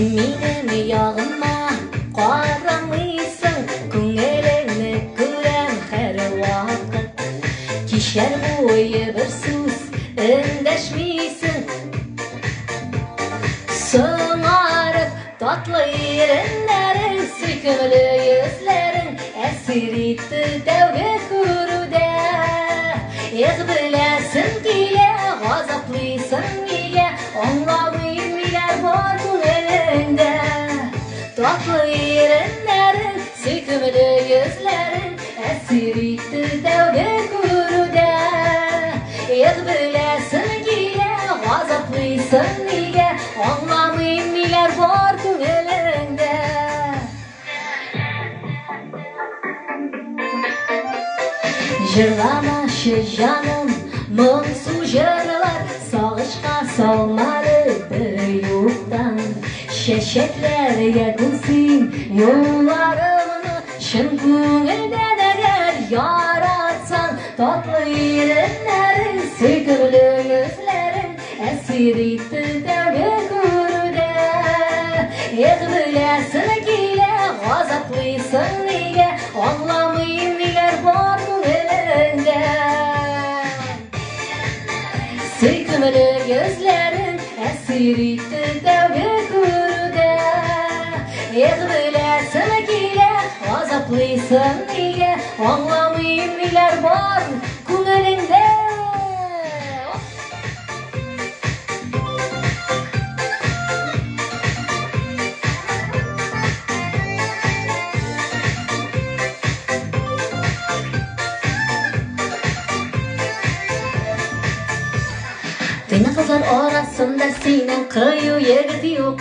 Minimi yağıma qaramıysın, Күңелеңне күрәм һәр вакыт. Кичәр буе бер сүз эндәшмисең. Соңарып татлы иреннәрең, сөйкемле йөзләрең әсир итте тәүге күрүдә. Беләсең килә, газаплыйсың нигә, аңламыйм ниләр бар күңелеңдә. Татлы иреннәрең, сөйкемле йөзләрең әсир итте тәүге күрүдә. Беләсең килә, газаплыйсың нигә, аңламыйм ниләр бар күңелеңдә. Жырламашы жаным, моңсу жырлар, сагышка салмады бер юктан. Чәчәкләргә күсин юлларымны, чын күңелдән әгәр яратсаң. Татлы иреннәрең, сөйкемле йөзләрең әсир итте тәүге күрүдә. Беләсең килә, газаплыйсың нигә, аңламыйм ниләр бар күңелеңдә. Сөйкемле йөзләрең әсир итте тәүге күрүдә. Беләсең килә, газаплыйсың нигә, аңламыйм ниләр бар күңелеңдә. Тыйны кызлар арасында синең кыю егет юк.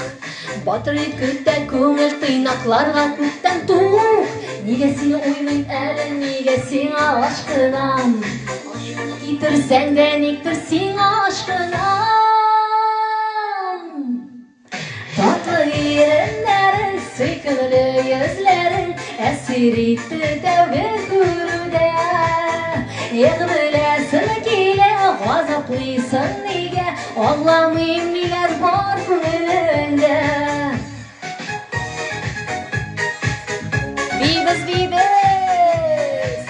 Батыр егеткә күңел тыйнакларга күптән тук. Нигә сине уйлыйм әле, нигә сиңа ашкынам? Китерсәң дә никтер сиңа ашкынам. Татлы иреннәрең, сөйкемле йөзләрең әсир итте тәүге күрүдә. Беләсең килә, газаплыйсың нигә, аңламыйм ниләр бар күңелеңдә. Бибез, бибез!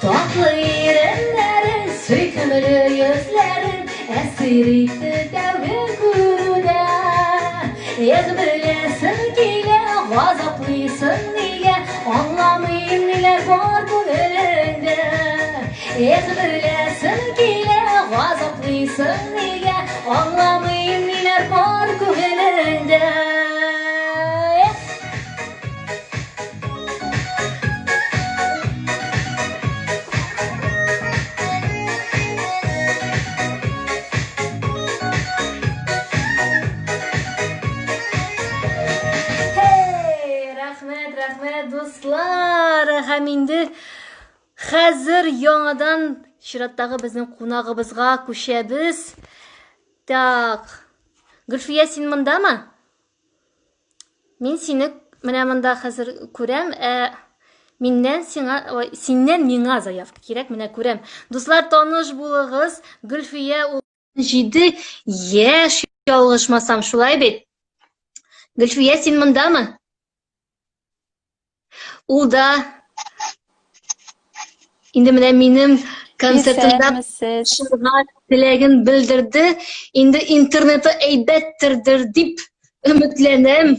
Татлы иреннәрең, сөйкемле йөзләрең әсир итте тәүге күрүдә. Беләсең килә, газаплыйсың нигә, аңламыйм ниләр бар күңелеңдә. Беләсең килә, газаплыйсың нигә, аңламыйм ниләр бар күңелеңдә. Рәхмәт, дуслар. Һәм инде хәзер яңадан чираттагы безнең кунагыбызга күчәбез. Так. Гөлфия, син мондамы? Мин сине менә монда хәзер күрәм. Синнән миңа заявка кирәк, менә күрәм. Дуслар, таныш булыгыз. Гөлфия 17 яшь, ялгышмасам, шулай бит. Гөлфия, син мондамы? Ул да инде менә минем концертымда шулай теләген белдерде. Инде интернеты әйбәттер дип өметләнәм.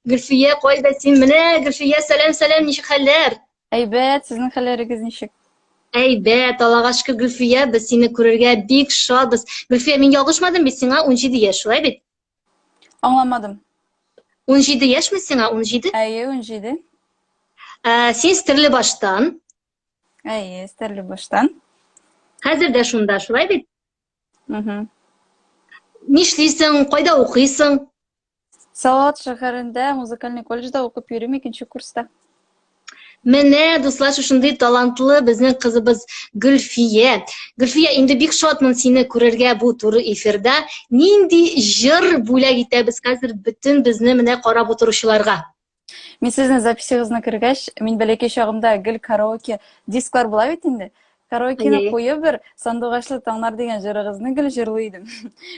Гөлфия, кайда син? Менә Гөлфия, сәлам, ничек хәлләр? Әйбәт, сезнең хәлләрегез ничек? Әйбәт, Аллага шөкер, Гөлфия, без сине күрергә бик шатбыз. Гөлфия, мин ялгышмадым бит, сиңа 17 яшь, шулай бит? Аңламадым. 17 яшьме сиңа? 17? Әйе, 17. Син Стәрлебаштан. Әйе, Стәрлебаштан. Хәзер дә шунда, шулай бит? Нишлисең, кайда укыйсың? Салават шәһәрендә музыкаль колледжда укып йөрим, 2нче курста. Менә, дуслар, шушындый талантлы безнең кызыбыз Гөлфия. Гөлфия, инде бик шатмын сине күрергә бу туры эфирда. Нинди җыр бүләк итәбез хәзер бөтен безне менә карап утыручыларга? Мен сіздің записіңізді кіргәш, мен бәләкәй шағымда гел караоке дисклар була бит инде. Караокені Ай-яй. қойып бір сандуғашлы таңдар деген жырығызны гел жырлыйдым.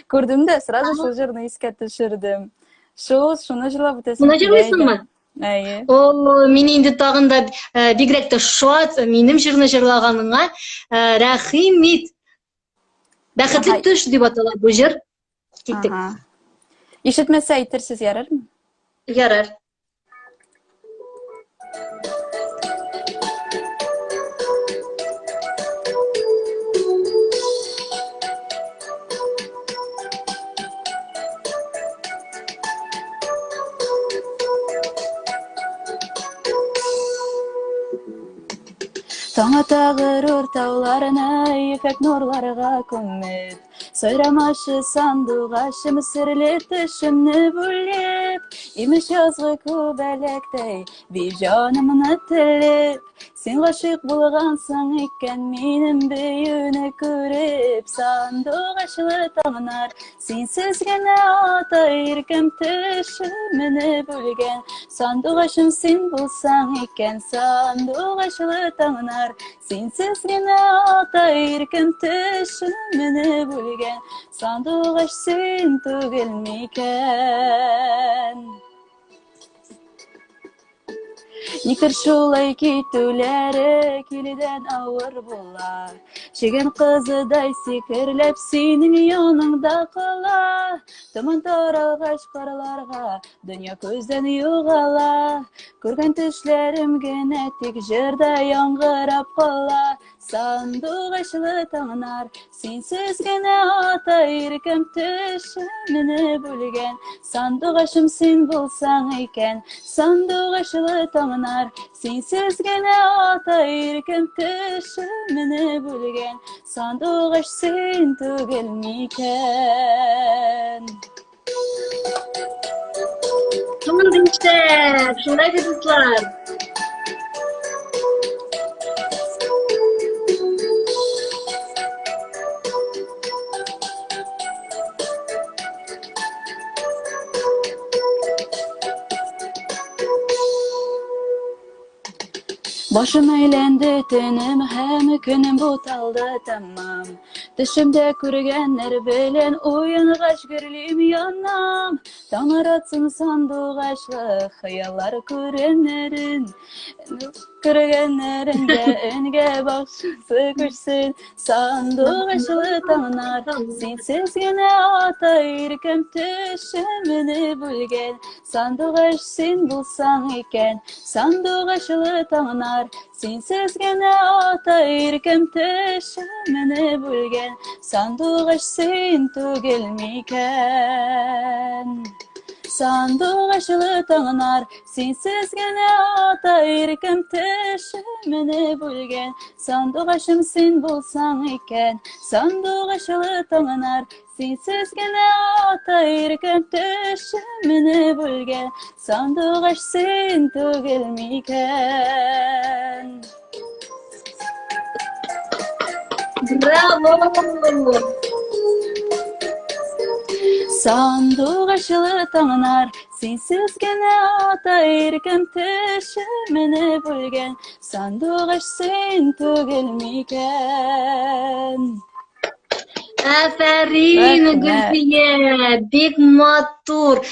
Көрдім де, сразу шул жырны искә төшердем. Шуны жырлап үтәсем Шуны килә жырлыйсыңмы? иде. Әйе. О, мен инде тагында бигрәк тә шат, минем җырны җырлаганыңа рәхимит. Бәхетле төш дип атала бу җыр. Киттек. Ага. Ишетмәсә әйтерсез ярармы? Ярар. Таң ата ғырур тауларына ефек нурларға күміп, сайрамашы сандуғашы мүсірлі түшімні бөлеп, имеш язғы көбәләктей бейжанымны тіліп, сен ғашық болғансың екен менің бейіні көріп, сандуғашлы таңнар сенсіз генә ата еркем түшімні бөлген, сандуғашым сен болсаң екен, сандуғашлы таңнар сенсіз генә ата еркем түшімні бөлген, сандуғаш сен түгел мекен. Никер шулай китүләре киледән авыр була, шеген кызыдай сикерләп синең яныңда кала, томан таралгач карларга дөнья күздән югала, күргән төшләрем генә тик җырда яңгырап кала, сандуғашлы таңнар сенсез генә ата еркем төшемне бөлгән, сандуғашым сен булсаң икән, сандуғашлы таңнар сенсез генә ата еркем төшемне бөлгән, сандуғаш сен түгел микән. Шундай шундай кызлар. Başım eğlendi tenim hem künüm butaldı tamam. Düşümde kürgenler bilen uyangaç gürlüğüm yanam. Tanar atsın sandıgaçlı hayallar kürenlerin. Kürgenlerinde enge bakşısı küçsün. Sandıgaçlı tanar sensiz gene ata irkem düşümünü bülgen. Sandıgaç sen bulsan iken sandıgaçlı tanar sensiz gene ata irkem düşümünü bülgen. Sandıgaç sen tügel miken. Sandıgaçlı tağlar sensiz gene ata irkem düşümünü bülgen. Sandıgaçım sen bulsan iken sandıgaçlı tağlar sensiz gene ata irkem düşümünü bülgen. Sandıgaç sen tügel miken. Bravo! Sandıgaçlı tağlar sensiz gene ata irkem düşümünü bülgen. Sandıgaç sen tügel miken. Aferin Gülfiye, bek матур.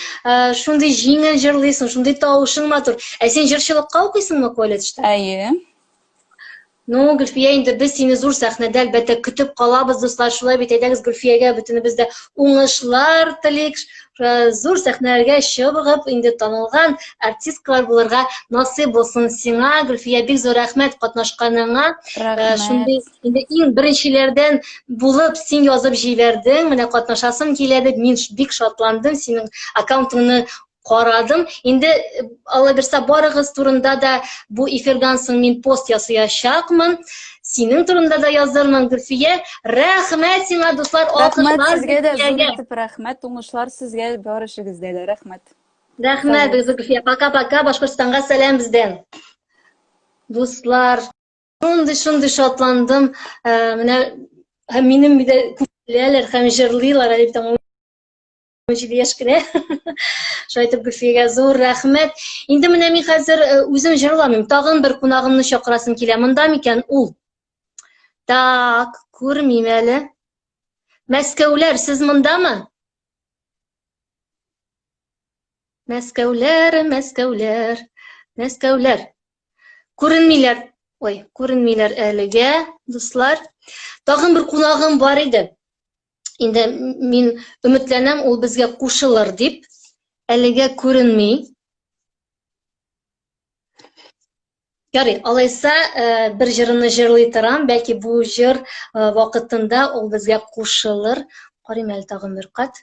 Шундай жеңіл жырлайсың, шундай тауышың матур. Сен жырчылыкка укыйсыңмы колледжда? Әйе. Ну, Гөлфия, инде без сине зур сәхнәдә әлбәттә көтеп калабыз, дуслар. Шулай бит әйдәгез Гөлфиягә бөтенебез дә уңышлар телик. Зур сәхнәләргә чыгып, инде танылган артисткалар булырга насыйп булсын сиңа. Гөлфия, бик зур рәхмәт катнашканыңа. Шундый инде иң беренчеләрдән булып син язып җибәрдең. Менә катнашасым килә дип мин бик шатландым. Синең аккаунтыңны карадым. Инде Алла бирсә барыгыз турында да бу эфирдан соң мин пост ясаячакмын. Синең турында да язармын, Гөлфия. Рәхмәт сиңа, дуслар. Рәхмәт сезгә дә, зур итеп рәхмәт. Уңышлар сезгә барышыгызда да рәхмәт. Рәхмәт, Гөлфия. Пока-пока. Башкортстанга сәлам бездән. Дуслар, шундый шатландым. Менә минем дә күпләр һәм җырлыйлар дип 17 яшь кенә. Шулай итеп Гөлфиягә зур рәхмәт. Инде менә мин хәзер үзем җырламыйм. Тагын бер кунагымны чакырасым килә. Монда микән ул? Так, күрмим әле. Мәскәүләр, сез мондамы? Мәскәүләр, Мәскәүләр, Мәскәүләр. Күренмиләр. Ой, күренмиләр әлегә, дуслар. Тагын бер кунагым бар иде. Инде мин өметләнәм, ул безгә кушылыр дип. Әлегә күренми. Ярый, алайса бер җырны җырлый торам, бәлки бу җыр вакытында ул безгә кушылыр. Карыйм әле тагын бер кат.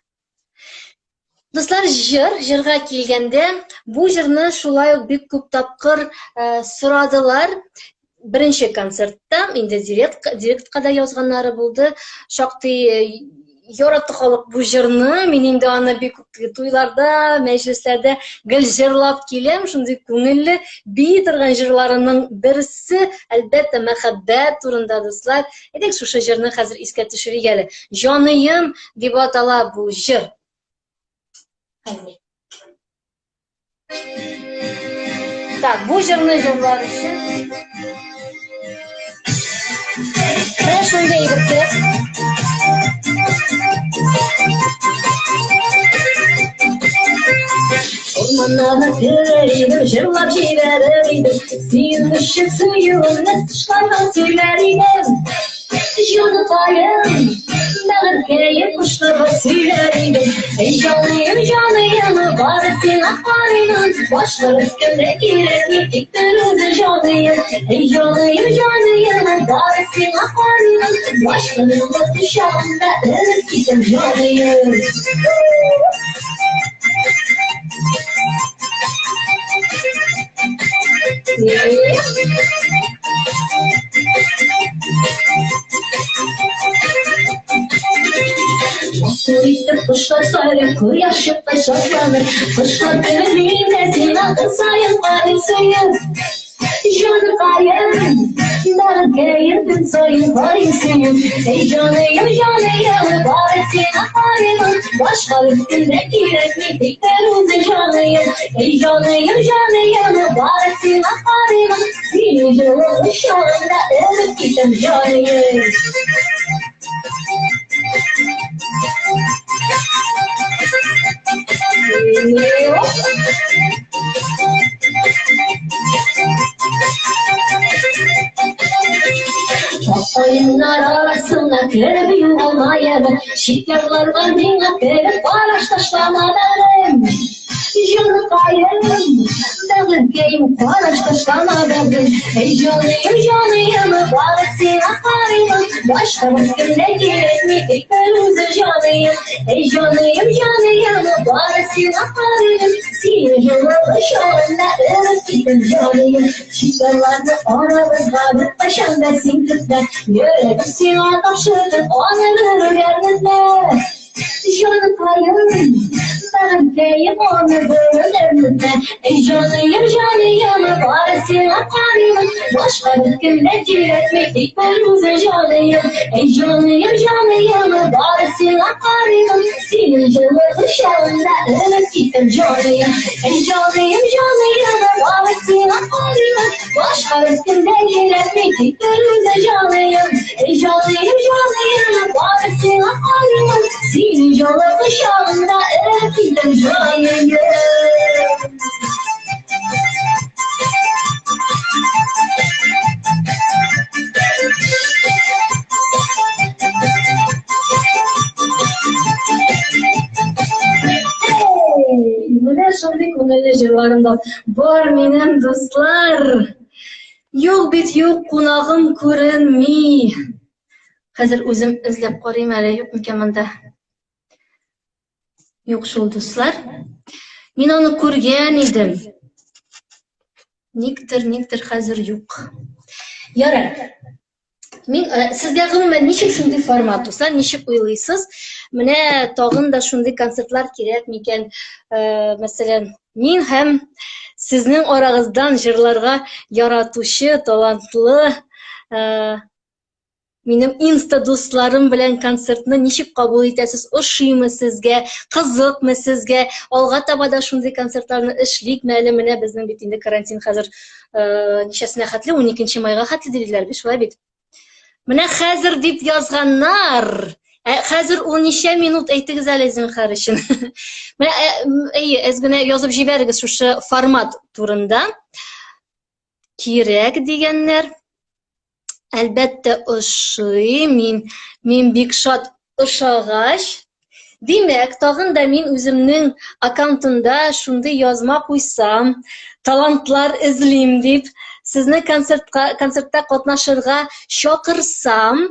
Дуслар, җырга килгәндә, бу җырны шулай ук бик күп тапкыр сорадылар. Беренче концертта, инде директка да язганнары булды. Шактый яратты халык бу җырны. Мин инде аны бик күп туйларда, мәҗлесләрдә гел җырлап киләм. Шундый күңелле, бии торган җырларының берсе, әлбәттә, мәхәббәт турында, дуслар. Әйдәк шушы җырны хәзер искә төшерик әле. Җаныем дип атала бу җыр. Так, бу җырны җырлар өчен шундай итеп Ormanlara girerim, jırlap җибәрер Сөймешек сөюемне тышлардан сөйләр идем Җаныкаем, бәгыркәем кошларга сөйләр идем Эй җаныем, җаныем, бары сиңа карыймын Башка кемгә кирәкми, тик үзе җаныем Эй җаныем, җаныем, бары сиңа карыймын Башка кешегә өреп китәм җаныем Söyleyip kuşlar sayılır, kıyaşıp da şaklanır Kuşlar gönlümde sina kısayım, bari sayım Canı kayım, dargayım, sayım, bari sayım Ey canıyım, canıyım, bari sina kayım Başka üstünde kirekli, tekrar uze canıyım Ey canıyım, canıyım, bari sina kayım Seni canım şu anda ölüp gittim canıyım Oyunlar arasında kırıp olmayalım Şikarlarla dinle kırıp baraj taşlamalarım Canı kayım, dağıtkayım, baraj taşlamalarım Ey canıyım, canıyım, bari sina karıyım Başka kimde gerekmi, tek önümüzü canıyım Ey canıyım, canıyım, bari sina karıyım Seni canımı şu anda ölüp gittim canıyım Şikarlarla aramızda başandesin kızlar Yüreğim sina taşıdık, anılır yerinizde Canı kayım, dargayım, anılır yerinizde Ey canıyım, canıyım, bari sina karıyım Başka kimde diretmek, tek önümüzü canıyım Ey canıyım, canıyım, bari sina karıyım Senin canımı şu anda ölüp gittim canıyım Ey canıyım, canıyım, bari sina karıyım Başka kimde diretmek, tek önümüzü canıyım Ey canıyım, canıyım, bari sina karıyım Senin canımı şu anda ölüp gittim canıyım Менә шундый күңелле җырларым бар минем дуслар. Юк бит юк, кунагым күренми. Хәзер үзем эзләп карыйм әле, юк микән монда? Юк шул дуслар. Мин аны күргән идем. Никтер хәзер юк. Ярар. Мин сезгә гомумән ничек шундый формат дуслар, ничек уйлыйсыз? Менә тагын да шундый концертлар кирәк микән? Мәсәлән, мин һәм сезнең арагыздан җырларга яратучы, талантлы Минем инста дусларым белән концертны ничек кабул итәсез? Ошыймы сезгә? Кызыкмы сезгә? Алга таба да шундый концертларны эшликме әле? Менә безнең бит инде карантин хәзер ничәсенә хәтле? 12 майга хәтле диләр бит, шулай бит. Менә хәзер дип язганнар. Хәзер ул ничә минут әйтегез әле зинһар өчен. Менә әз генә язып җибәрегез шушы формат турында. Кирәк дигәннәр. Әлбәттә ошый, мин бик шат ошагач. Димәк, тагын да мин үземнең аккаунтымда шундый язма куйсам, талантлар эзлим дип, сезне концертта катнашырга чакырсам,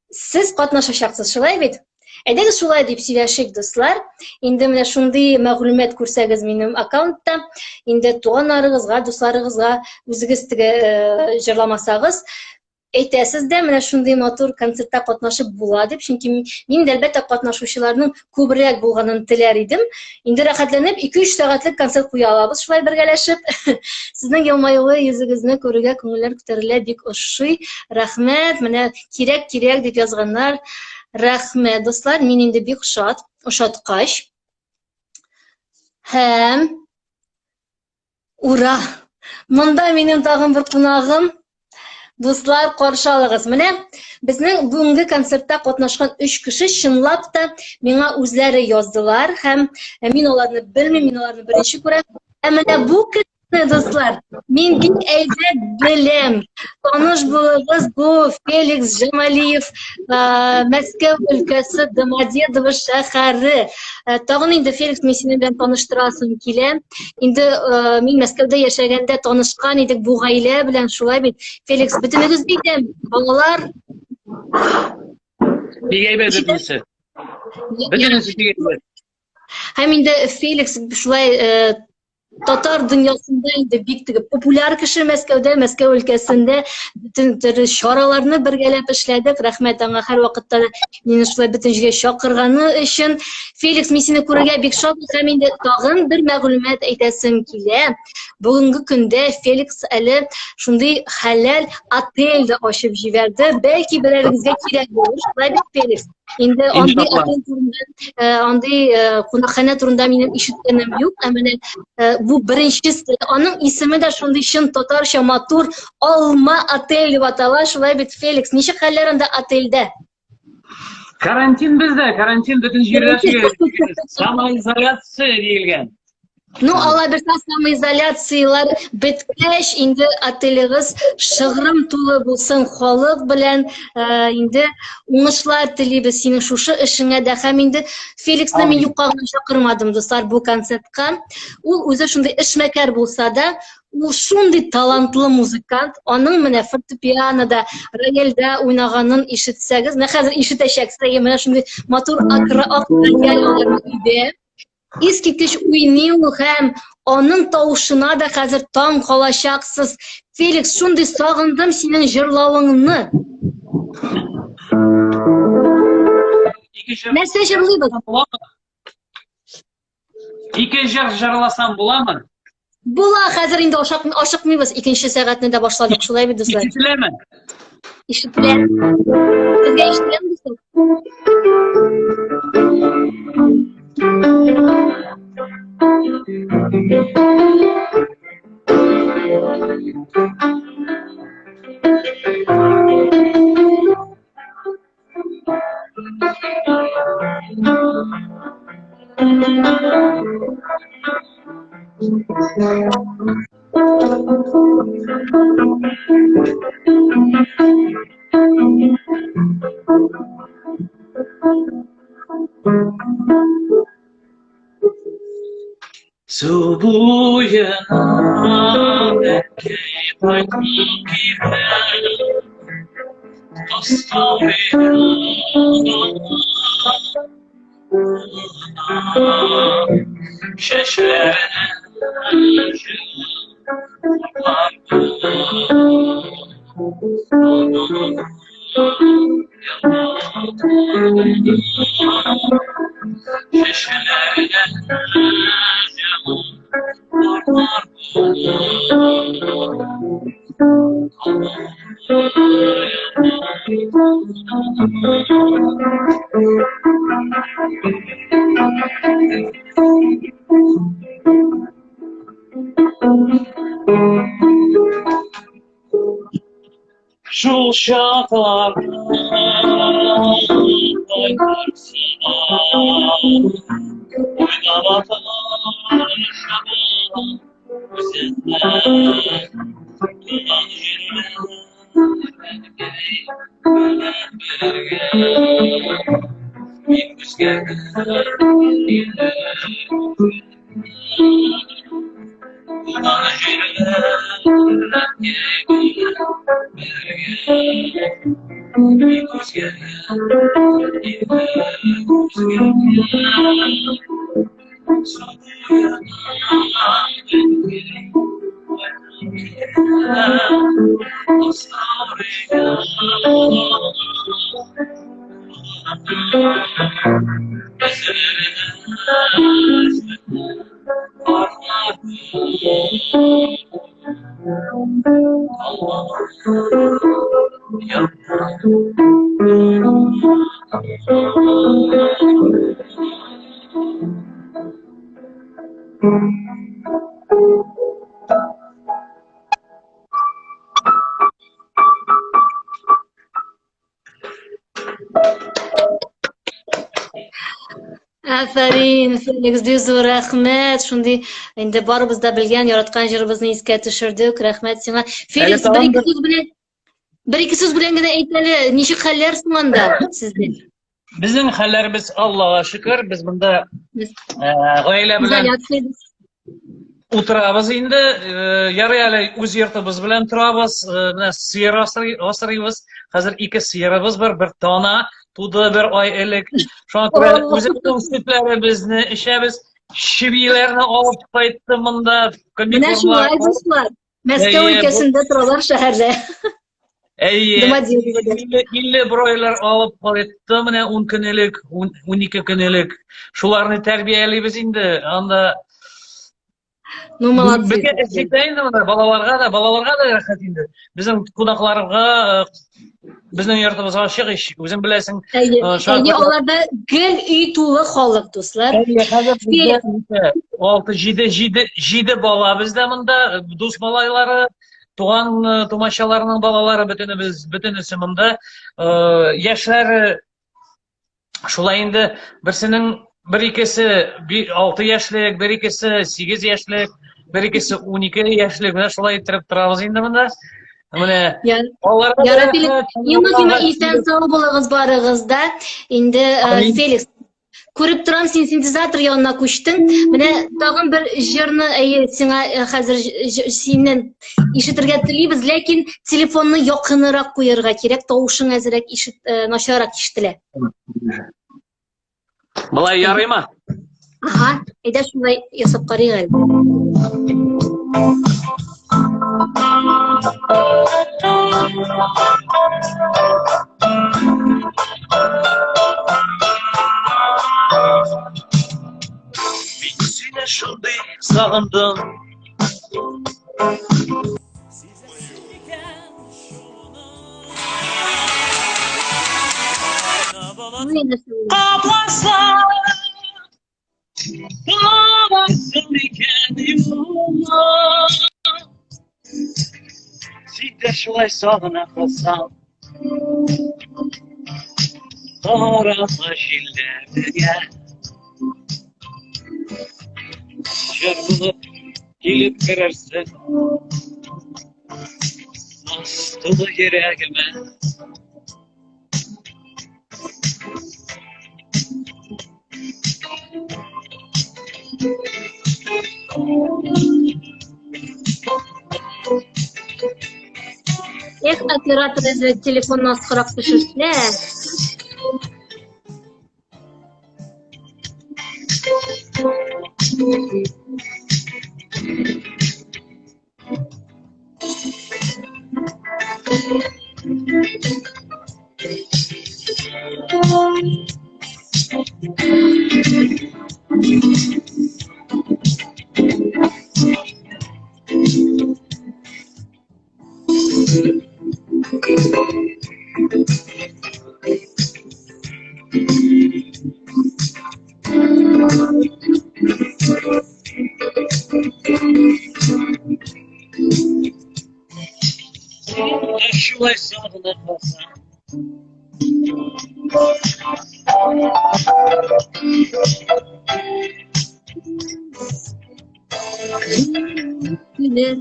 сез катнашачаксыз, шулай бит? Әйдәгез шулай дип сөйләшик, дуслар. Инде менә шундый мәгълүмат күрсәгез минем аккаунтта, инде туганнарыгызга, дусларыгызга үзегез теге җырламасагыз, әйтәсез дә менә шундый матур концертта катнашып була дип, чөнки мин дә әлбәттә катнашучыларның күбрәк булганын теләр идем. Инде рәхәтләнеп 2-3 сәгатьлек концерт куя алабыз шулай бергәләшеп. Сезнең елмаюлы йөзегезне күрергә күңелләр күтәрелә, бик ошый. Рәхмәт, менә кирәк дип язганнар. Рәхмәт, дуслар, мин инде бик шат, ошаткач. Һәм ура! Монда минем тагын бер кунагым. Дуслар, каршы алыгыз. Менә безнең бүгенге концертта катнашкан 3 кеше чынлап та миңа үзләре яздылар һәм мин аларны белмим, мин аларны беренче күрәм. Менә бу кешене, дуслар, мин бик әйбәт беләм. Таныш булыгыз, бу Феликс Җамалиев, Мәскәү өлкәсе Домодедово шәһәре. Тагын инде Феликс синең белән таныштырасым килә. Инде мин Мәскәүдә яшәгәндә танышкан идек бу гаилә белән, шулай бит. Феликс, бөтенегез бит балалар. Бик әйбәт бөтенесе. Бөтенесе бик әйбәт. Һәм инде Феликс шулай татар дөньясында инде бик теге популяр кеше Мәскәүдә, Мәскәү өлкәсендә бөтен төрле чараларны бергәләп эшләдек. Рәхмәт аңа һәр вакытта мине шулай бөтен җиргә чакырганы өчен. Феликс, мин сине күрергә бик шатмын һәм инде тагын бер мәгълүмат әйтәсем килә. Бүгенге көндә Феликс әле шундый хәләл отель дә ачып җибәрде. Бәлки берәрегезгә кирәк булыр. Шулай бит, Феликс. Инде андый отель турында, андый кунакханә турында минем ишеткәнем юк. Менә бу беренчесе, аның исеме дә шундый чын татарча матур Алма отель дип атала. Шулай бит, Феликс, ничек хәлләр анда отельдә? Карантин бездә, карантин бөтен җирдә самоизоляция диелгән. Ну, ала берсә самоизоляциялар беткәч, инде отелегез шыгрым тулы булсын халык белән, инде уңышлар телибез синең шушы эшеңә дә. Һәм инде Феликсны мин юкка гына чакырмадым, дуслар, бу концертка. Ул үзе шундый эшмәкәр булса да, ул шундый талантлы музыкант. Аның менә фортепианода, рояльдә уйнаганын ишетсәгез, менә хәзер ишетәчәксез, менә шундый матур рояль иде. Искиткеч уйный ул һәм аның тавышына да хәзер таң калачаксыз. Феликс, шундый сагындым синең җырлавыңны. Нәрсә җырлыйбыз? Ике җыр җырласам буламы? Була, хәзер инде ашыкмыйбыз. 2нче сәгатьне дә башладык, шулай бит, дуслар. Ишетеләме? Ишетелә. Сезгә ишетеләме, дуслар? Subuyana belki baytık ile Şeşere Şu şarkılar oynarsın oynamadan şaban üzerine duman bir rüzgar Aferin, Felix, düz rahmet. Şundi indi barımızda bilgen yaratkan jirimizni esga tushirdik. Rahmet sana. Felix, bir iki söz bilen gene aytali, nechuk hallarsiz unda sizde? Bizning hallarimiz Allohga shukr, biz bunda oila bilan o'tiramiz endi, yarayali o'z yurtimiz bilan turamiz, sigir o'stiramiz. Hozir ikki sigirimiz bir dona to'di, bir oy ellik. Shunga ko'ra o'zimiz sütlarimizni ishamiz, shibilarni olib qaytdim bunda. Mana shu ajdoslar Moskva o'lkasida turalar shaharda. Nima deydi? İlle broylar alıp qaytdi, mana 10 kunlik, 12 kunlik. Shularni tarbiyalaymiz endi. Anda Молодцы. Balalarga da rahat endi. Bizim qonaqlarga, bizning yurtimizga chiqish, o'zing bilasan. Ularda gil uy to'la qolib do'stlar. 6-7 bola bizda bunda, do'st bolalari, tuğan tomaşalarının balaları bütünüsü bunda. Yaşları şulay endi birsinin bir ikisi 6 yaşlık, bir ikisi 8 yaşlık, bir ikisi 12 yaşlık. Mana şulay ettirib turamiz endi bunda. Mana Yaratilib, yema esen sog' bo'lasiz barig'izda. Endi Felix, ko'rib turam, sen sintezator yonuna ko'chding. Mana tag'in bir jirni senga hozir senden eshitirga tilaymiz, lekin telefonni yaqinroq qo'yarga kerak. Tovushing azroq nasharoq eshitilar. Bulay yarayma. Aha, eda shunday yasab qaraylik. Seni şunday sağındım. Ablasın diken yoluna, sizde şulay sağına kalsam, Karasa şillerine çırpınıp gelip girersin, nasıl yüreğime. Operator telefondan sıkırak düşürsünler. Şulay sağlık olsun. Güler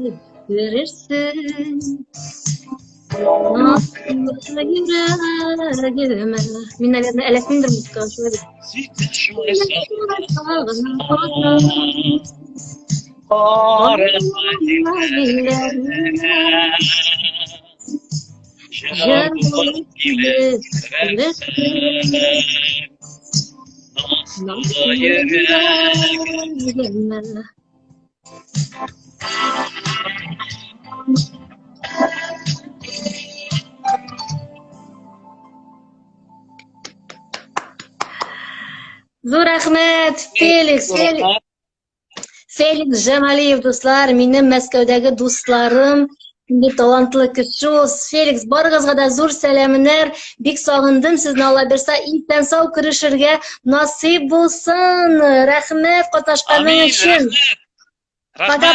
verirsin. Nasıl yüreğime. Minnaletine elefmindir mutlaka. Şöyle bir. Şulay Zo'r rahmat, Felix Jamaliyev do'stlar, mening Moskvadagi do'stlarim, shunday talantli kishi. Felix, barig'izga da zo'r salomlar. Bek sog'indim sizni, Alloh bersa, intan sog' kirishirga nasib bo'lsin. Rahmat qatnashganingiz uchun. Paka.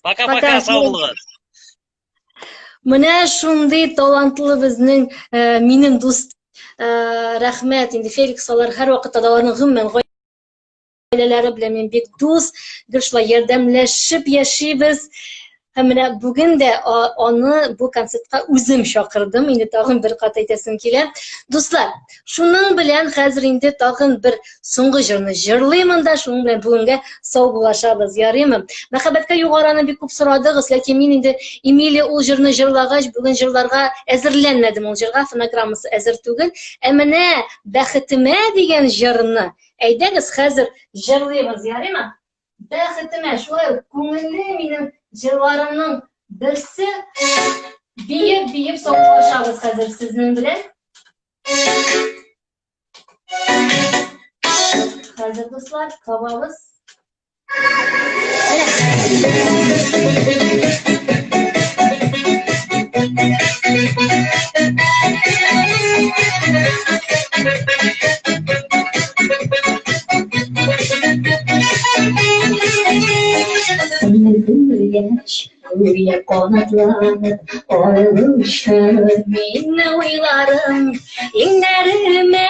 Paka sog' bo'linglar. Mana shunday talantli bizning mening do'st rahmat. Endi Felix ular har vaqt ularning g'imman oilalari bilan men bek do'st, shular yordamlashib yashaymiz. Mana bugun da onu bu konsertga o'zim chaqirdim. Endi tag'in bir qat aytasim kelar. Do'stlar, shuning bilan hozir endi tag'in bir so'nggi jirni jirlayman da, shuning bilan bugunga sog'lashamiz, yaraymi? Muhabbatga yuqorani bek ko'p so'radingiz, lekin men endi Emilia u jirni jirlag'ach, bugun jirlarga azirlanmadim. U jirga fonogrammasi azir tugul. Mana baxtima degan jirni aydangiz hozir jirlaymiz, yaraymi? Baxtima shular ko'ngilli mening jirlarimning birsi biyib sog'lashamiz hozir sizning bilan. Hozir do'stlar, qavamiz. Uyuya qanatlanıp ayrılışır minne uylarım. İnlerime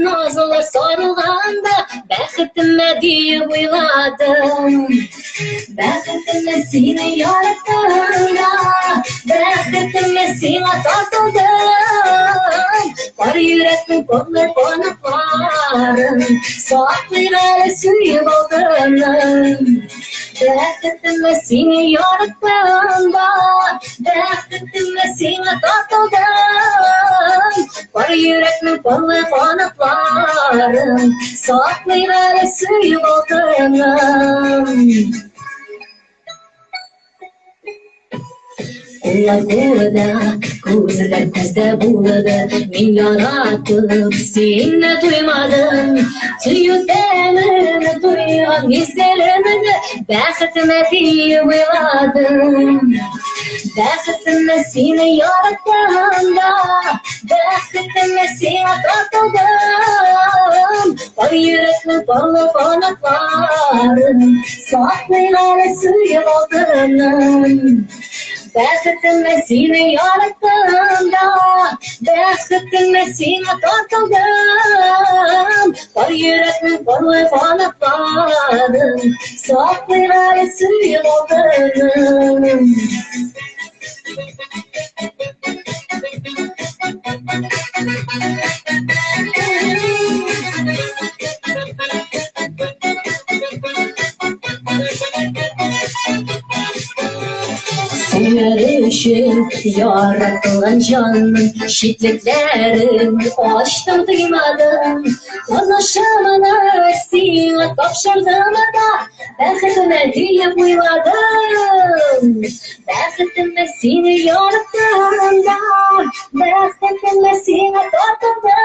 nazlı sarılganda baxtime deyip uyladım. Baxtime seni yarattığında, baxtime seni tartıldım. Var yürekmin kollu kanatlarım, saklıyla suyup aldım. Baxtime seni yarattığında, baxtime seni tartıldım. Var yürekmin kollu kanatlarım, saklıyla suyup aldım. Kullar kulada, kuzlar kuzda buladı. Men yaratıp seni duymadım. Tüyütemini duygan gözlerimini baxtime deyip uyladım. Baxtime seni yarattığında, baxtime seni tartıldım. Var yürekli ballı kanatlarım, saklıyla suyup aldım. Baxtime seni yarattığında, baxtime seni tartıldım. Var yürekli ballı kanatlarım, saklıyla suyup aldım. Yarışın yaratılan canım, şidletlerim açtım duymadım. Konuşamana seni kapşırdım da, baxtime deyip uyladım. Baxtime seni yarattığında, baxtime seni tartıldım.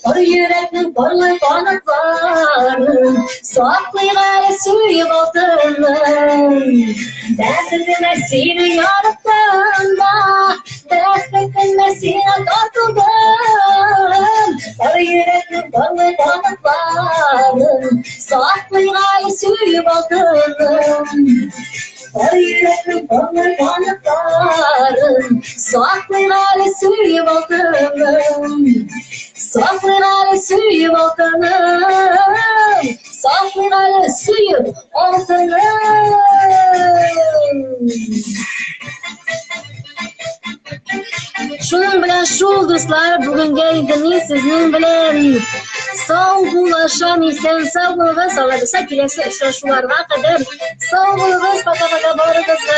O yüreknin kollu kanatlarım, saklıyla suyup aldım. Baxtime seni yarattığında, baxtime seni tartıldım. O yüreknin kollu kanatlarım, saklıyla suyup aldım. O yüreknin kollu kanatlarım, yanakların Saklayın suyup alkanım Saklayın suyup alkanım Saklayın suyup alkanım Şunun bilen şul dostlar bugün geldiniz sizin bilen Sağ bulaşan isen sağlığınız alabilse kilesi uçrashuvlarga qadar sağ bo'ling'iz, paka barig'izga